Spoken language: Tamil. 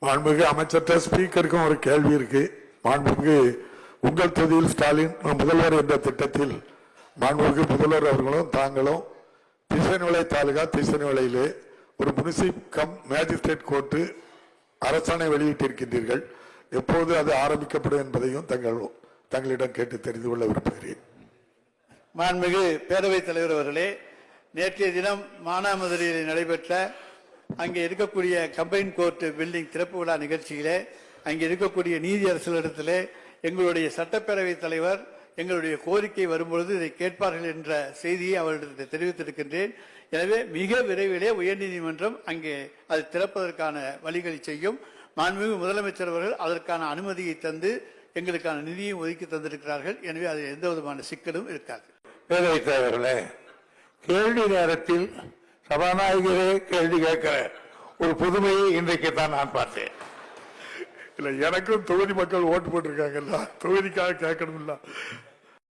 மாண்புமிகு அமைச்சர்கிட்ட ஸ்பீக்கருக்கும் ஒரு கேள்வி இருக்கு. மாண்புமிகு உங்கள் தொகுதியில் ஸ்டாலின் முதல்வர் என்ற திட்டத்தில் மாண்புமிகு முதல்வர் அவர்களும் தாங்களும் திசைநிலை தாலுகா திசைநிலையிலே ஒரு முனிசிப் கம் மேஜிஸ்ட்ரேட் கோர்ட்டு அரசாணை வெளியிட்டிருக்கின்றீர்கள். எப்போது அது ஆரம்பிக்கப்படும் என்பதையும் தங்களிடம் கேட்டு தெரிந்து கொள்ள விரும்புகிறேன். மாண்புமிகு பேரவைத் தலைவர் அவர்களே, நேற்றைய தினம் மானாமதுரையில் நடைபெற்ற அங்கே இருக்கக்கூடிய கம்பைன் கோர்ட் பில்டிங் திறப்பு விழா நிகழ்ச்சியிலே அங்கே இருக்கக்கூடிய நீதியரசர்களிடத்திலே எங்களுடைய சட்டப்பேரவைத் தலைவர் எங்களுடைய கோரிக்கை வரும்பொழுது இதை கேட்பார்கள் என்ற செய்தியை அவர்களிடத்தில் தெரிவித்திருக்கின்றேன். எனவே மிக விரைவிலே உயர்நீதிமன்றம் அங்கே அது திறப்பதற்கான வழிகளை செய்யும். மாண்புமிகு முதலமைச்சர் அவர்கள் அதற்கான அனுமதியை தந்து எங்களுக்கான நிதியும் ஒதுக்கி தந்திருக்கிறார்கள். எனவே அதில் எந்த விதமான சிக்கலும் இருக்காது. பேரவைத் தலைவர்களே, கேள்வி நேரத்தில் சபாநாயகரே கேள்வி கேட்கிற ஒரு புதுமையை இன்றைக்கு தான் நான் பார்த்தேன். இல்ல, எனக்கும் தொகுதி மக்கள் ஓட்டு போட்டிருக்காங்கல்ல, தொகுதிக்காக கேட்கணும் இல்ல.